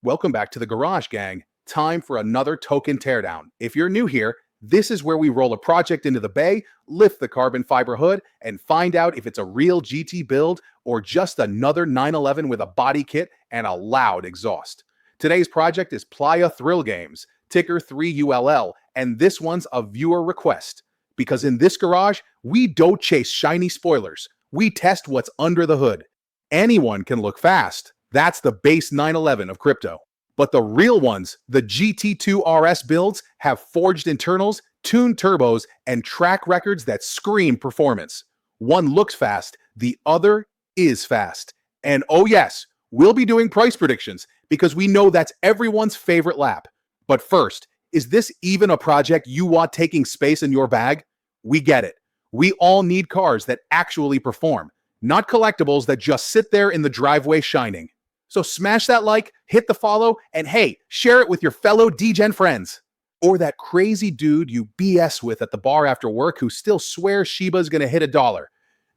Welcome back to the Garage, gang. Time for another token teardown. If you're new here, this is where we roll a project into the bay, lift the carbon fiber hood, and find out if it's a real GT build or just another 911 with a body kit and a loud exhaust. Today's project is Playa3ull Games, ticker 3ULL, and this one's a viewer request. Because in this garage, we don't chase shiny spoilers. We test what's under the hood. Anyone can look fast. That's the base 911 of crypto. But the real ones, the GT2 RS builds, have forged internals, tuned turbos, and track records that scream performance. One looks fast, the other is fast. And oh yes, we'll be doing price predictions because we know that's everyone's favorite lap. But first, is this even a project you want taking space in your bag? We get it. We all need cars that actually perform, not collectibles that just sit there in the driveway shining. So smash that like, hit the follow, and hey, share it with your fellow DGen friends. Or that crazy dude you BS with at the bar after work who still swears Shiba's gonna hit $1.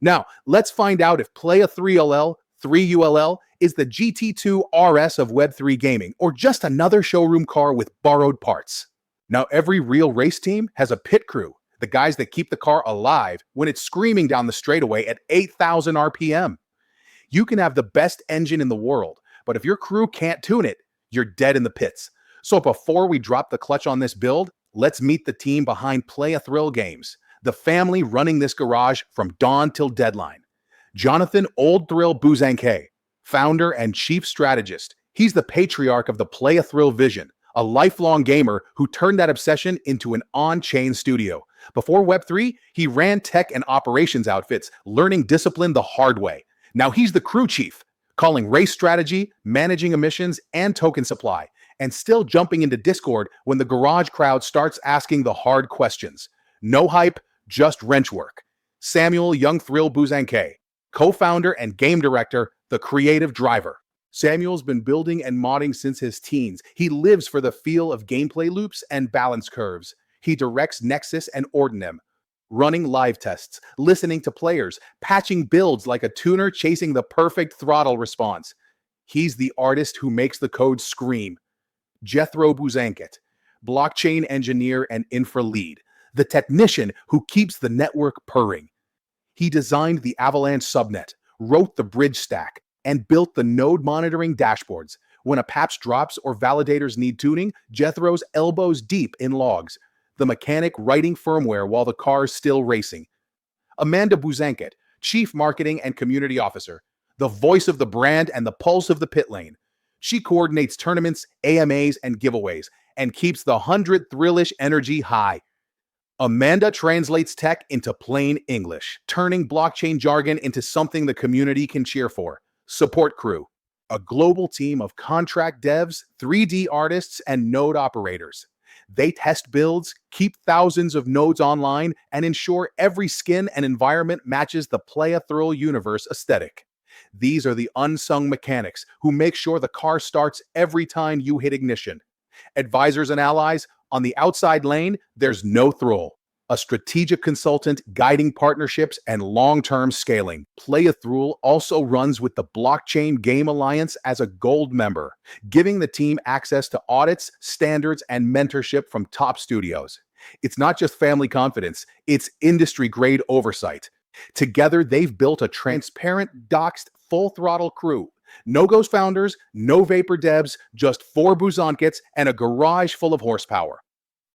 Now, let's find out if Playa3ull is the GT2 RS of Web3 gaming, or just another showroom car with borrowed parts. Now, every real race team has a pit crew, the guys that keep the car alive when it's screaming down the straightaway at 8,000 RPM. You can have the best engine in the world, but if your crew can't tune it, you're dead in the pits. So before we drop the clutch on this build, let's meet the team behind Playa3ull Games, the family running this garage from dawn till deadline. Jonathan Old Thrill Buzanque, founder and chief strategist. He's the patriarch of the Playa3ull vision, a lifelong gamer who turned that obsession into an on-chain studio. Before Web3, he ran tech and operations outfits, learning discipline the hard way. Now he's the crew chief, calling race strategy, managing emissions, and token supply, and still jumping into Discord when the garage crowd starts asking the hard questions. No hype, just wrench work. Samuel Young Thrill Buzanque, co-founder and game director, the creative driver. Samuel's been building and modding since his teens. He lives for the feel of gameplay loops and balance curves. He directs NEXUS and Ordinem, running live tests, listening to players, patching builds like a tuner chasing the perfect throttle response. He's the artist who makes the code scream. Jethro Buzanquet, blockchain engineer and infra lead, the technician who keeps the network purring. He designed the Avalanche-Subnet, wrote the bridge stack, and built the node monitoring dashboards. When a patch drops or validators need tuning, Jethro's elbows deep in logs. The mechanic writing firmware while the car's still racing. Amanda Buzanquet, chief marketing and community officer, the voice of the brand and the pulse of the pit lane. She coordinates tournaments, AMAs, and giveaways, and keeps the 100 thrillish energy high. Amanda translates tech into plain English, turning blockchain jargon into something the community can cheer for. Support crew, a global team of contract devs, 3D artists, and node operators. They test builds, keep thousands of nodes online, and ensure every skin and environment matches the Playa3ull universe aesthetic. These are the unsung mechanics who make sure the car starts every time you hit ignition. Advisors and allies, on the outside lane, there's no Throttle, a strategic consultant guiding partnerships and long-term scaling. Playa3ull also runs with the Blockchain Game Alliance as a gold member, giving the team access to audits, standards, and mentorship from top studios. It's not just family confidence, it's industry-grade oversight. Together, they've built a transparent, doxed, full-throttle crew. No ghost founders, no vapor devs, just 4 Buzanquets and a garage full of horsepower.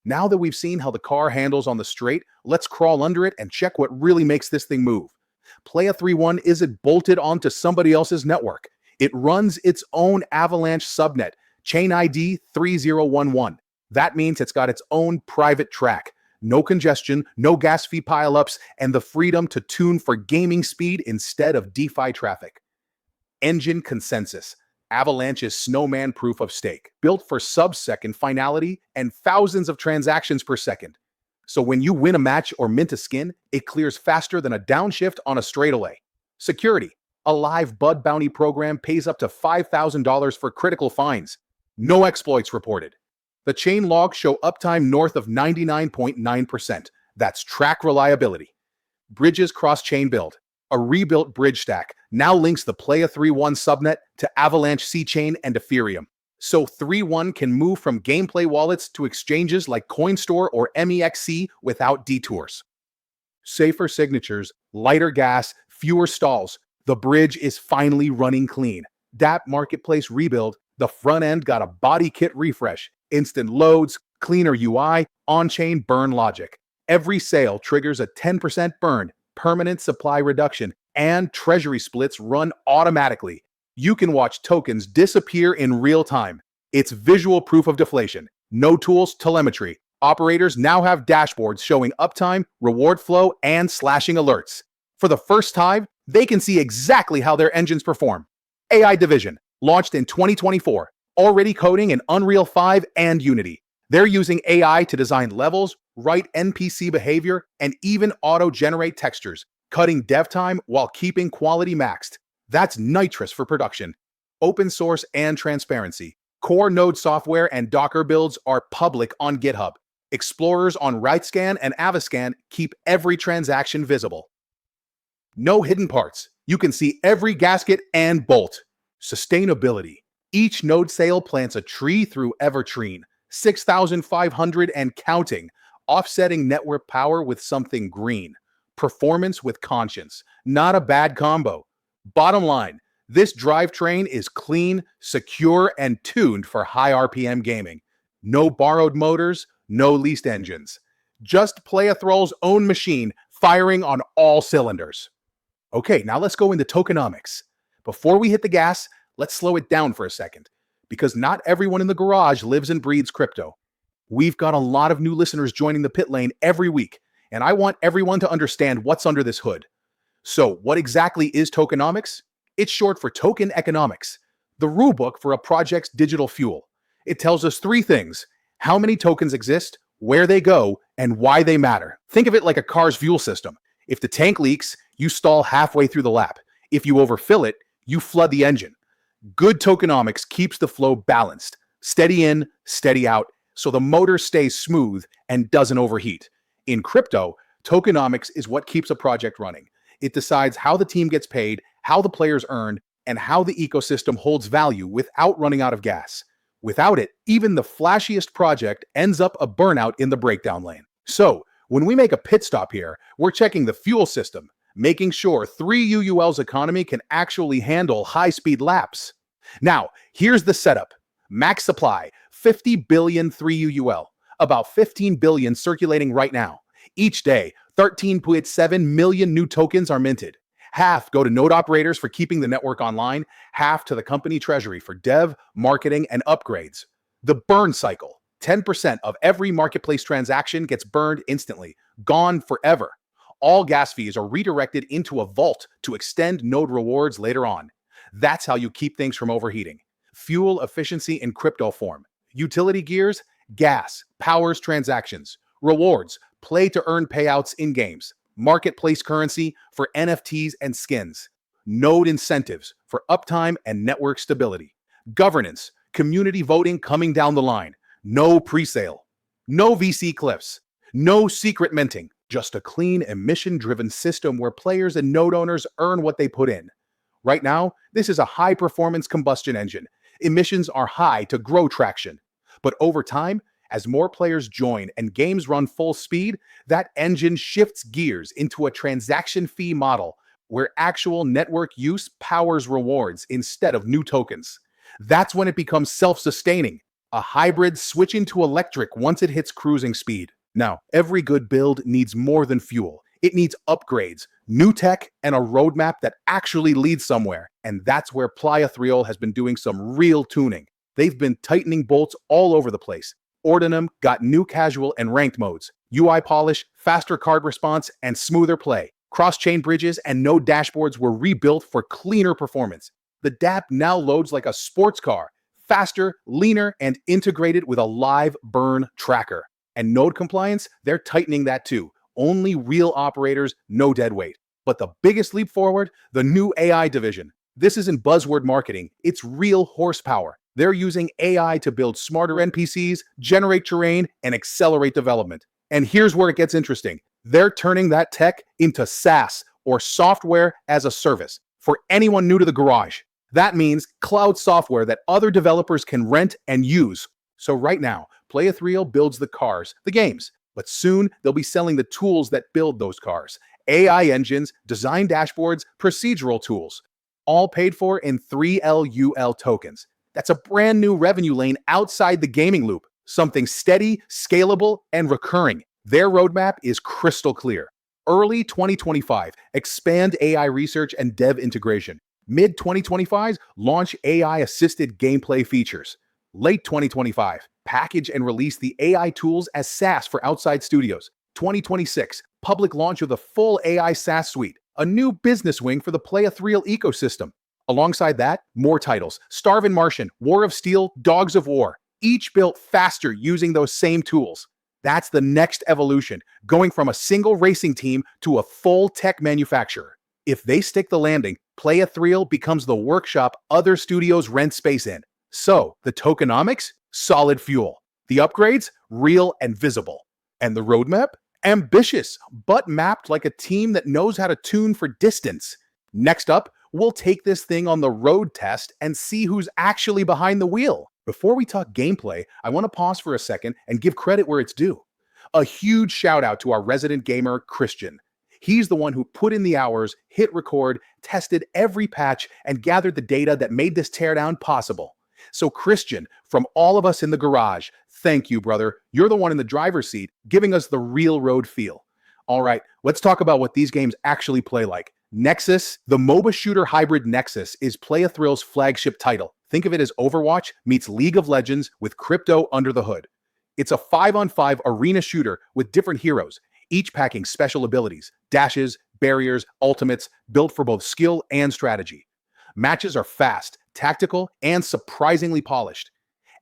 Now that we've seen how the car handles on the straight, let's crawl under it and check what really makes this thing move. Playa3ull isn't bolted onto somebody else's network. It runs its own Avalanche-Subnet, chain ID 3011. That means it's got its own private track. No congestion, no gas fee pileups, and the freedom to tune for gaming speed instead of DeFi traffic. Engine consensus. Avalanche's snowman proof of stake, built for sub-second finality and thousands of transactions per second. So when you win a match or mint a skin, it clears faster than a downshift on a straightaway. Security. A live Bud bounty program pays up to $5,000 for critical finds. No exploits reported. The chain logs show uptime north of 99.9%. That's track reliability. Bridges cross-chain build. A rebuilt bridge stack now links the Playa3ull subnet to Avalanche C-Chain and Ethereum. So 3-1 can move from gameplay wallets to exchanges like CoinStore or MEXC without detours. Safer signatures, lighter gas, fewer stalls. The bridge is finally running clean. dApp Marketplace rebuild, the front end got a body kit refresh, instant loads, cleaner UI, on-chain burn logic. Every sale triggers a 10% burn, permanent supply reduction, and treasury splits run automatically. You can watch tokens disappear in real time. It's visual proof of deflation. No tools, telemetry. Operators now have dashboards showing uptime, reward flow, and slashing alerts. For the first time, they can see exactly how their engines perform. AI Division, launched in 2024, already coding in Unreal 5 and Unity. They're using AI to design levels, write NPC behavior, and even auto-generate textures, cutting dev time while keeping quality maxed. That's nitrous for production. Open source and transparency. Core node software and Docker builds are public on GitHub. Explorers on RightScan and Avascan keep every transaction visible. No hidden parts. You can see every gasket and bolt. Sustainability. Each node sale plants a tree through Evertreen, 6,500 and counting, offsetting network power with something green. Performance with conscience. Not a bad combo. Bottom line, this drivetrain is clean, secure, and tuned for high RPM gaming. No borrowed motors, no leased engines. Just Playa3ull's own machine firing on all cylinders. Okay, now let's go into tokenomics. Before we hit the gas, let's slow it down for a second, because not everyone in the garage lives and breathes crypto. We've got a lot of new listeners joining the pit lane every week, and I want everyone to understand what's under this hood. So, what exactly is tokenomics? It's short for token economics, the rulebook for a project's digital fuel. It tells us three things: how many tokens exist, where they go, and why they matter. Think of it like a car's fuel system. If the tank leaks, you stall halfway through the lap. If you overfill it, you flood the engine. Good tokenomics keeps the flow balanced, steady in, steady out, so the motor stays smooth and doesn't overheat. In crypto, tokenomics is what keeps a project running. It decides how the team gets paid, how the players earn, and how the ecosystem holds value without running out of gas. Without it, even the flashiest project ends up a burnout in the breakdown lane. So, when we make a pit stop here, we're checking the fuel system, making sure 3UUL's economy can actually handle high-speed laps. Now, here's the setup. Max supply, 50 billion 3UUL, about 15 billion circulating right now. Each day, 13.7 million new tokens are minted. Half go to node operators for keeping the network online, half to the company treasury for dev, marketing, and upgrades. The burn cycle. 10% of every marketplace transaction gets burned instantly, gone forever. All gas fees are redirected into a vault to extend node rewards later on. That's how you keep things from overheating. Fuel efficiency in crypto form. Utility gears, gas, powers transactions. Rewards, play to earn payouts in games. Marketplace currency for NFTs and skins. Node incentives for uptime and network stability. Governance, community voting coming down the line. No presale. No VC cliffs. No secret minting. Just a clean, emission-driven system where players and node owners earn what they put in. Right now, this is a high-performance combustion engine. Emissions are high to grow traction. But over time, as more players join and games run full speed, that engine shifts gears into a transaction fee model where actual network use powers rewards instead of new tokens. That's when it becomes self-sustaining, a hybrid switching to electric once it hits cruising speed. Now, every good build needs more than fuel. It needs upgrades, new tech, and a roadmap that actually leads somewhere. And that's where Playa3ull has been doing some real tuning. They've been tightening bolts all over the place. Ordinem got new casual and ranked modes, UI polish, faster card response, and smoother play. Cross-chain bridges and node dashboards were rebuilt for cleaner performance. The dApp now loads like a sports car, faster, leaner, and integrated with a live burn tracker. And node compliance, they're tightening that too. Only real operators, no deadweight. But the biggest leap forward, the new AI division. This isn't buzzword marketing, it's real horsepower. They're using AI to build smarter NPCs, generate terrain, and accelerate development. And here's where it gets interesting. They're turning that tech into SaaS, or software as a service, for anyone new to the garage. That means cloud software that other developers can rent and use. So right now, Playa3ull builds the cars, the games, but soon they'll be selling the tools that build those cars. AI engines, design dashboards, procedural tools, all paid for in 3LUL tokens. That's a brand new revenue lane outside the gaming loop, something steady, scalable, and recurring. Their roadmap is crystal clear. Early 2025, expand AI research and dev integration. Mid 2025, launch AI-assisted gameplay features. Late 2025, package and release the AI tools as SaaS for outside studios. 2026, public launch of the full AI SaaS suite, a new business wing for the Playa3ull ecosystem. Alongside that, more titles: Starvin' Martian, War of Steel, Dogs of War, each built faster using those same tools. That's the next evolution, going from a single racing team to a full tech manufacturer. If they stick the landing, Playa3ull becomes the workshop other studios rent space in. So, the tokenomics? Solid fuel. The upgrades? Real and visible. And the roadmap? Ambitious, but mapped like a team that knows how to tune for distance. Next up, we'll take this thing on the road test and see who's actually behind the wheel. Before we talk gameplay, I want to pause for a second and give credit where it's due. A huge shout out to our resident gamer, Christian. He's the one who put in the hours, hit record, tested every patch, and gathered the data that made this teardown possible. So Christian, from all of us in the garage, thank you, brother. You're the one in the driver's seat, giving us the real road feel. All right, let's talk about what these games actually play like. NEXUS, the MOBA shooter hybrid NEXUS, is Playa3ull's flagship title. Think of it as Overwatch meets League of Legends with crypto under the hood. It's a 5-on-5 arena shooter with different heroes, each packing special abilities, dashes, barriers, ultimates, built for both skill and strategy. Matches are fast, tactical, and surprisingly polished.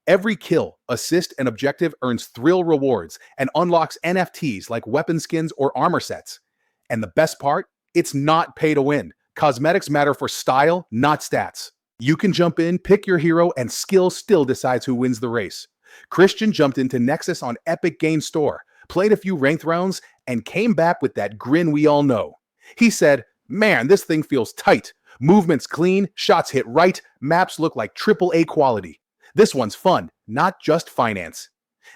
Every kill, assist, and objective earns thrill rewards and unlocks NFTs like weapon skins or armor sets. And the best part? It's not pay to win. Cosmetics matter for style, not stats. You can jump in, pick your hero, and skill still decides who wins the race. Christian jumped into NEXUS on Epic Games Store, played a few ranked rounds, and came back with that grin we all know. He said, "Man, this thing feels tight. Movement's clean, shots hit right, maps look like AAA quality. This one's fun, not just finance."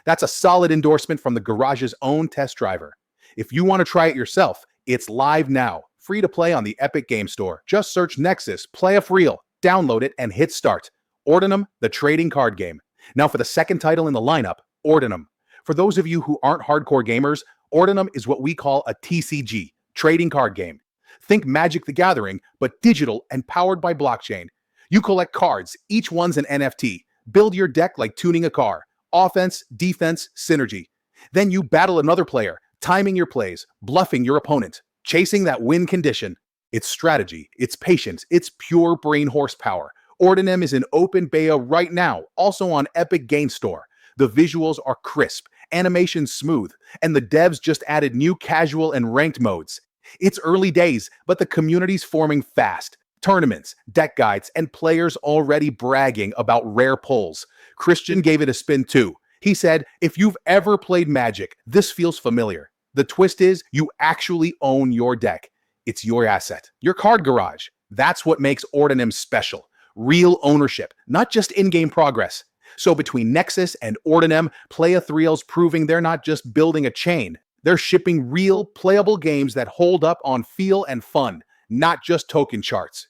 That's a solid endorsement from the garage's own test driver. If you want to try it yourself, it's live now, free to play on the Epic Games Store. Just search NEXUS, Playa3ull, download it, and hit start. Ordinem, the trading card game. Now for the second title in the lineup, Ordinem. For those of you who aren't hardcore gamers, Ordinem is what we call a TCG, trading card game. Think Magic the Gathering, but digital and powered by blockchain. You collect cards, each one's an NFT. Build your deck like tuning a car. Offense, defense, synergy. Then you battle another player, timing your plays, bluffing your opponent, chasing that win condition. It's strategy, it's patience, it's pure brain horsepower. Ordinem is in open beta right now, also on Epic Games Store. The visuals are crisp, animation smooth, and the devs just added new casual and ranked modes. It's early days, but the community's forming fast. Tournaments, deck guides, and players already bragging about rare pulls. Christian gave it a spin too. He said, "If you've ever played Magic, this feels familiar. The twist is you actually own your deck. It's your asset, your card garage. That's what makes Ordinem special. Real ownership, not just in-game progress." So between NEXUS and Ordinem, Playa3ull's proving they're not just building a chain. They're shipping real, playable games that hold up on feel and fun, not just token charts.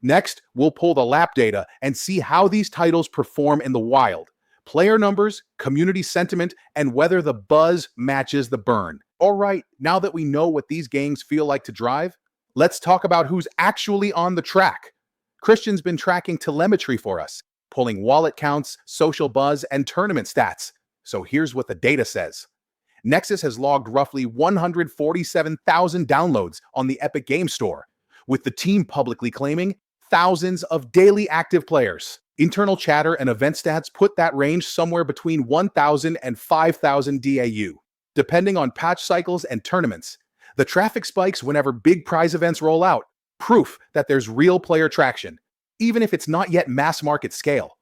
Next, we'll pull the lap data and see how these titles perform in the wild. Player numbers, community sentiment, and whether the buzz matches the burn. All right, now that we know what these games feel like to drive, let's talk about who's actually on the track. Christian's been tracking telemetry for us, pulling wallet counts, social buzz, and tournament stats. So here's what the data says. NEXUS has logged roughly 147,000 downloads on the Epic Games Store, with the team publicly claiming thousands of daily active players. Internal chatter and event stats put that range somewhere between 1,000 and 5,000 DAU, depending on patch cycles and tournaments. The traffic spikes whenever big prize events roll out, proof that there's real player traction, even if it's not yet mass market scale.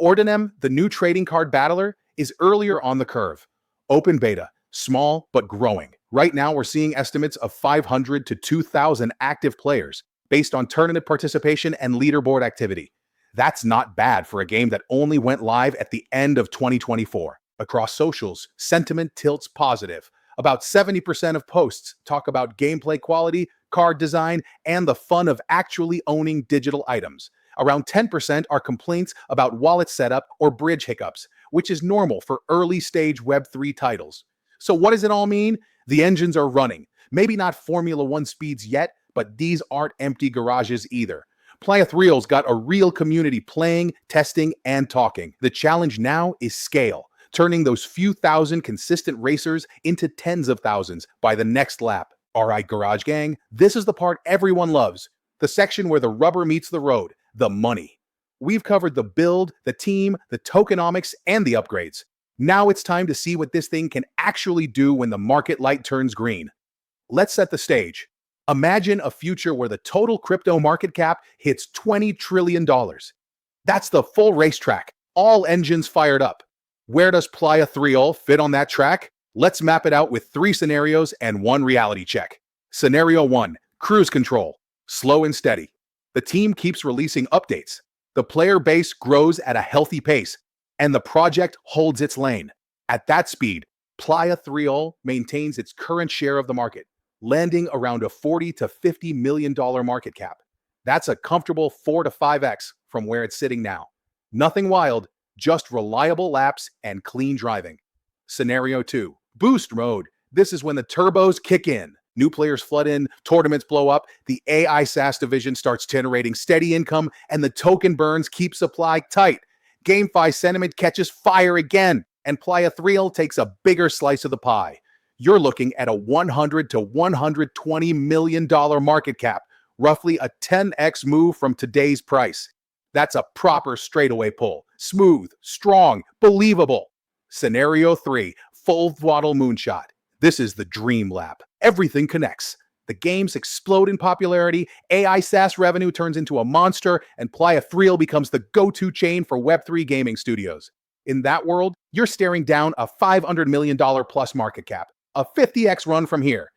Ordinem, the new trading card battler, is earlier on the curve. Open beta, small but growing. Right now we're seeing estimates of 500 to 2,000 active players, based on tournament participation and leaderboard activity. That's not bad for a game that only went live at the end of 2024. Across socials, sentiment tilts positive. About 70% of posts talk about gameplay quality, card design, and the fun of actually owning digital items. Around 10% are complaints about wallet setup or bridge hiccups, which is normal for early-stage Web3 titles. So what does it all mean? The engines are running. Maybe not Formula 1 speeds yet, but these aren't empty garages either. Playa3ull's got a real community playing, testing, and talking. The challenge now is scale, turning those few thousand consistent racers into tens of thousands by the next lap. All right, Garage Gang, this is the part everyone loves. The section where the rubber meets the road, the money. We've covered the build, the team, the tokenomics, and the upgrades. Now it's time to see what this thing can actually do when the market light turns green. Let's set the stage. Imagine a future where the total crypto market cap hits $20 trillion. That's the full racetrack, all engines fired up. Where does Playa3ull fit on that track? Let's map it out with 3 scenarios and 1 reality check. Scenario 1, cruise control, slow and steady. The team keeps releasing updates. The player base grows at a healthy pace, and the project holds its lane. At that speed, Playa3ull maintains its current share of the market, landing around a $40 to $50 million market cap. That's a comfortable 4 to 5x from where it's sitting now. Nothing wild, just reliable laps and clean driving. Scenario 2, boost mode. This is when the turbos kick in. New players flood in, tournaments blow up, the AI SaaS division starts generating steady income, and the token burns keep supply tight. GameFi sentiment catches fire again, and Playa3ull takes a bigger slice of the pie. You're looking at a $100 to $120 million market cap, roughly a 10x move from today's price. That's a proper straightaway pull. Smooth, strong, believable. Scenario 3, full throttle moonshot. This is the dream lap. Everything connects. The games explode in popularity, AI SaaS revenue turns into a monster, and Playa3ull becomes the go-to chain for Web3 gaming studios. In that world, you're staring down a $500 million plus market cap, a 50x run from here.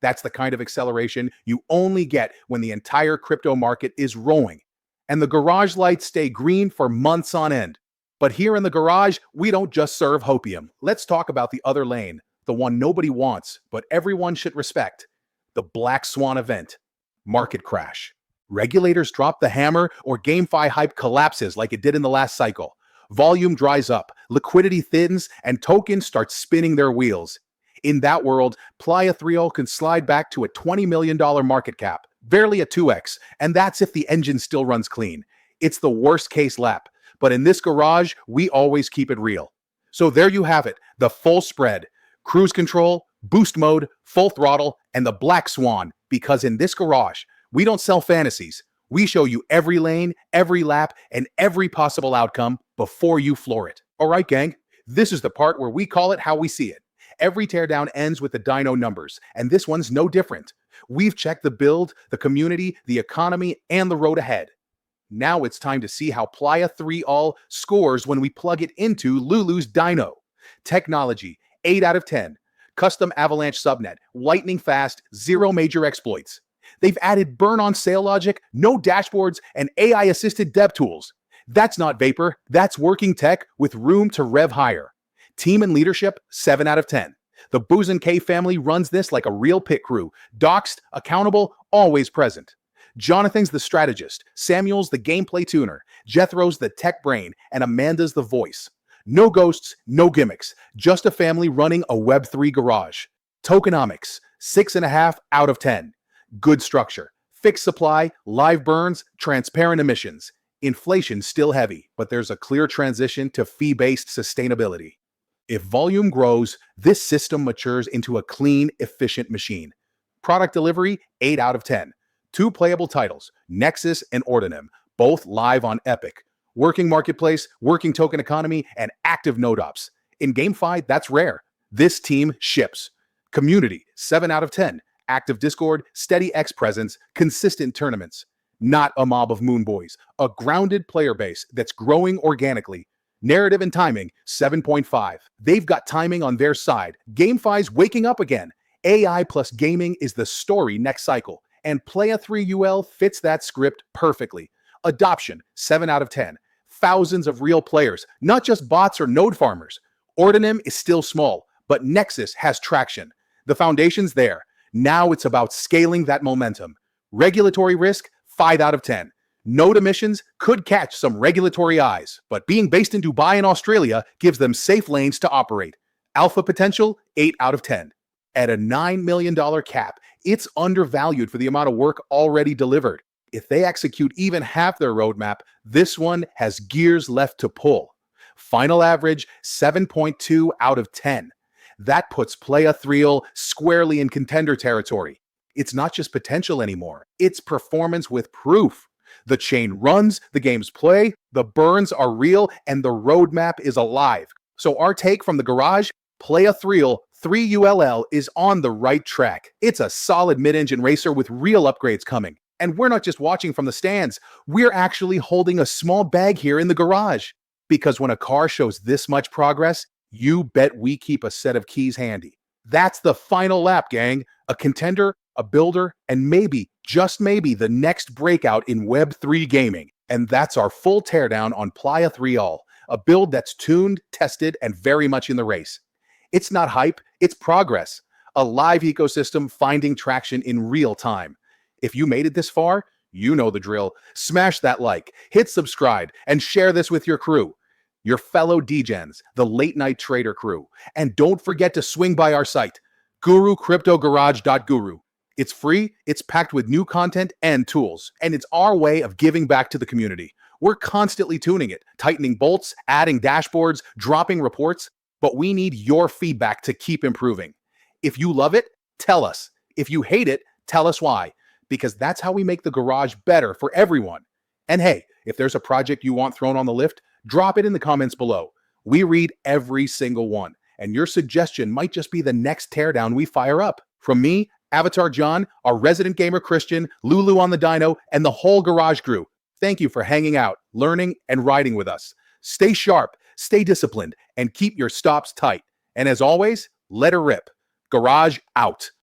That's the kind of acceleration you only get when the entire crypto market is rolling. And the garage lights stay green for months on end. But here in the garage, we don't just serve hopium. Let's talk about the other lane, the one nobody wants, but everyone should respect. The Black Swan event. Market crash. Regulators drop the hammer or GameFi hype collapses like it did in the last cycle. Volume dries up, liquidity thins, and tokens start spinning their wheels. In that world, Playa3ull can slide back to a $20 million market cap, barely a 2x, and that's if the engine still runs clean. It's the worst case lap, but in this garage, we always keep it real. So there you have it, the full spread. Cruise control, boost mode, full throttle, and the Black Swan, because in this garage, we don't sell fantasies. We show you every lane, every lap, and every possible outcome before you floor it. All right, gang, this is the part where we call it how we see it. Every teardown ends with the dyno numbers, and this one's no different. We've checked the build, the community, the economy, and the road ahead. Now it's time to see how Playa3ull scores when we plug it into Lulu's dyno. Technology, 8 out of 10. Custom Avalanche-Subnet, lightning fast, 0 major exploits. They've added burn-on sale logic, no dashboards, and AI-assisted dev tools. That's not vapor, that's working tech with room to rev higher. Team and leadership, 7 out of 10. The Booz & K family runs this like a real pit crew. Doxed, accountable, always present. Jonathan's the strategist, Samuel's the gameplay tuner, Jethro's the tech brain, and Amanda's the voice. No ghosts, no gimmicks, just a family running a Web3 garage. Tokenomics, 6.5 out of 10. Good structure, fixed supply, live burns, transparent emissions. Inflation still heavy, but there's a clear transition to fee-based sustainability. If volume grows, this system matures into a clean, efficient machine. Product delivery, 8 out of 10. 2 playable titles, NEXUS and Ordinem, both live on Epic. Working marketplace, working token economy, and active node ops. In GameFi, that's rare. This team ships. Community, 7 out of 10. Active Discord, steady X presence, consistent tournaments. Not a mob of moon boys, a grounded player base that's growing organically. Narrative and timing, 7.5. They've got timing on their side. GameFi's waking up again. AI plus gaming is the story next cycle. And Playa3ull fits that script perfectly. Adoption, 7 out of 10. Thousands of real players, not just bots or node farmers. Ordinem is still small, but Nexus has traction. The foundation's there. Now it's about scaling that momentum. Regulatory risk, 5 out of 10. Node emissions could catch some regulatory eyes, but being based in Dubai and Australia gives them safe lanes to operate. Alpha potential, 8 out of 10. At a $9 million cap, it's undervalued for the amount of work already delivered. If they execute even half their roadmap, this one has gears left to pull. Final average, 7.2 out of 10. That puts Playa3ull squarely in contender territory. It's not just potential anymore, it's performance with proof. The chain runs, the games play, the burns are real, and the roadmap is alive. So our take from the garage, Playa3ull 3ULL is on the right track. It's a solid mid-engine racer with real upgrades coming. And we're not just watching from the stands, we're actually holding a small bag here in the garage. Because when a car shows this much progress, you bet we keep a set of keys handy. That's the final lap, gang. A contender, a builder, and maybe, just maybe, the next breakout in Web3 gaming. And that's our full teardown on Playa3ull, a build that's tuned, tested, and very much in the race. It's not hype, it's progress. A live ecosystem finding traction in real time. If you made it this far, you know the drill. Smash that like, hit subscribe, and share this with your crew. Your fellow degens, the late night trader crew. And don't forget to swing by our site, GuruCryptoGarage.guru. It's free, it's packed with new content and tools, and it's our way of giving back to the community. We're constantly tuning it, tightening bolts, adding dashboards, dropping reports, but we need your feedback to keep improving. If you love it, tell us. If you hate it, tell us why, because that's how we make the garage better for everyone. And hey, if there's a project you want thrown on the lift, drop it in the comments below. We read every single one, and your suggestion might just be the next teardown we fire up. From me, Avatar John, our resident gamer Christian, Lulu on the dyno, and the whole garage crew, thank you for hanging out, learning, and riding with us. Stay sharp, stay disciplined, and keep your stops tight. And as always, let her rip. Garage out.